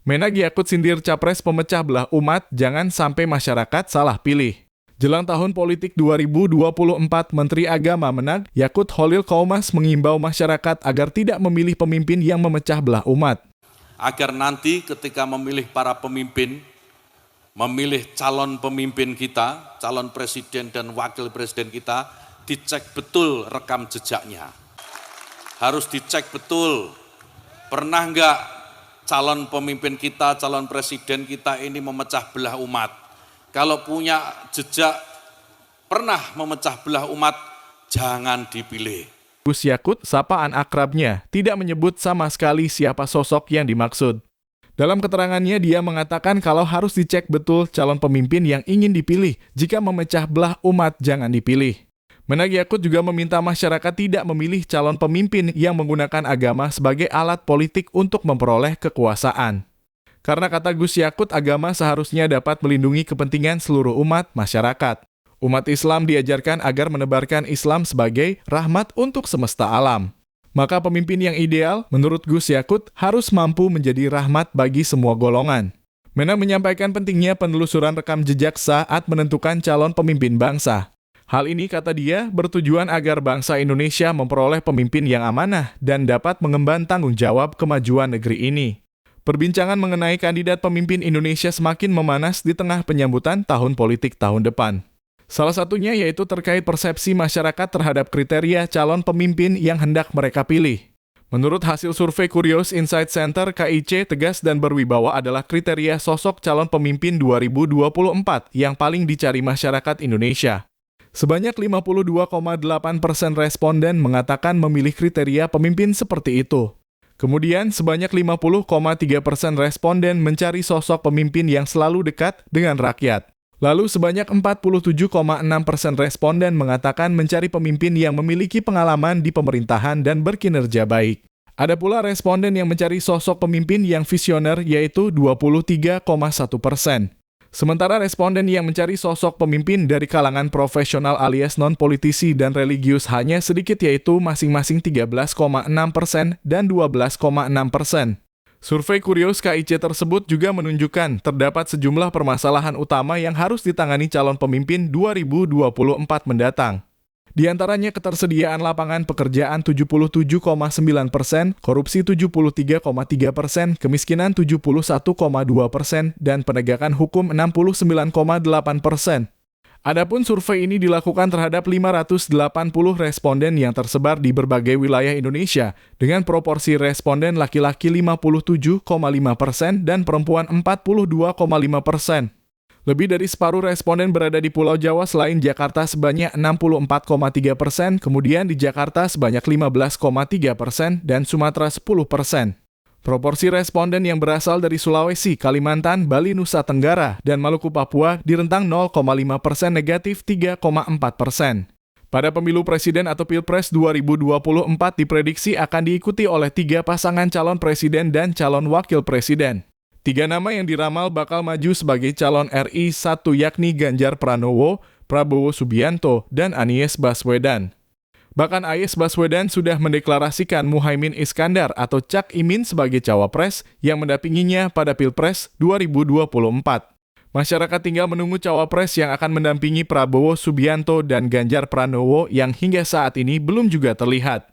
Menak Yakut sindir capres pemecah belah umat, jangan sampai masyarakat salah pilih. Jelang tahun politik 2024, Menteri Agama Menak Yakut Khalil Qaumas mengimbau masyarakat agar tidak memilih pemimpin yang memecah belah umat. Agar nanti ketika memilih para pemimpin, memilih calon pemimpin kita, calon presiden dan wakil presiden kita, dicek betul rekam jejaknya. Harus dicek betul, pernah enggak calon pemimpin kita, calon presiden kita ini memecah belah umat. Kalau punya jejak pernah memecah belah umat, jangan dipilih. Gus Yakut, sapaan akrabnya, tidak menyebut sama sekali siapa sosok yang dimaksud. Dalam keterangannya, dia mengatakan kalau harus dicek betul calon pemimpin yang ingin dipilih. Jika memecah belah umat, jangan dipilih. Menak Yakut juga meminta masyarakat tidak memilih calon pemimpin yang menggunakan agama sebagai alat politik untuk memperoleh kekuasaan. Karena kata Gus Yakut, agama seharusnya dapat melindungi kepentingan seluruh umat masyarakat. Umat Islam diajarkan agar menebarkan Islam sebagai rahmat untuk semesta alam. Maka pemimpin yang ideal, menurut Gus Yakut, harus mampu menjadi rahmat bagi semua golongan. Menak menyampaikan pentingnya penelusuran rekam jejak saat menentukan calon pemimpin bangsa. Hal ini, kata dia, bertujuan agar bangsa Indonesia memperoleh pemimpin yang amanah dan dapat mengemban tanggung jawab kemajuan negeri ini. Perbincangan mengenai kandidat pemimpin Indonesia semakin memanas di tengah penyambutan tahun politik tahun depan. Salah satunya yaitu terkait persepsi masyarakat terhadap kriteria calon pemimpin yang hendak mereka pilih. Menurut hasil survei Curious Insight Center, KIC tegas dan berwibawa adalah kriteria sosok calon pemimpin 2024 yang paling dicari masyarakat Indonesia. Sebanyak 52,8% responden mengatakan memilih kriteria pemimpin seperti itu. Kemudian, sebanyak 50,3% responden mencari sosok pemimpin yang selalu dekat dengan rakyat. Lalu, sebanyak 47,6% responden mengatakan mencari pemimpin yang memiliki pengalaman di pemerintahan dan berkinerja baik. Ada pula responden yang mencari sosok pemimpin yang visioner, yaitu 23,1%. Sementara responden yang mencari sosok pemimpin dari kalangan profesional alias non-politisi dan religius hanya sedikit, yaitu masing-masing 13,6% dan 12,6%. Survei Curious KIC tersebut juga menunjukkan terdapat sejumlah permasalahan utama yang harus ditangani calon pemimpin 2024 mendatang. Di antaranya ketersediaan lapangan pekerjaan 77,9%, korupsi 73,3%, kemiskinan 71,2%, dan penegakan hukum 69,8%. Adapun survei ini dilakukan terhadap 580 responden yang tersebar di berbagai wilayah Indonesia, dengan proporsi responden laki-laki 57,5% dan perempuan 42,5%. Lebih dari separuh responden berada di Pulau Jawa selain Jakarta sebanyak 64,3%, kemudian di Jakarta sebanyak 15,3% dan Sumatera 10%. Proporsi responden yang berasal dari Sulawesi, Kalimantan, Bali, Nusa Tenggara, dan Maluku Papua di rentang 0,5% negatif 3,4%. Pada pemilu presiden atau Pilpres 2024 diprediksi akan diikuti oleh 3 pasangan calon presiden dan calon wakil presiden. 3 nama yang diramal bakal maju sebagai calon RI 1 yakni Ganjar Pranowo, Prabowo Subianto, dan Anies Baswedan. Bahkan Anies Baswedan sudah mendeklarasikan Muhaimin Iskandar atau Cak Imin sebagai cawapres yang mendampinginya pada Pilpres 2024. Masyarakat tinggal menunggu cawapres yang akan mendampingi Prabowo Subianto dan Ganjar Pranowo yang hingga saat ini belum juga terlihat.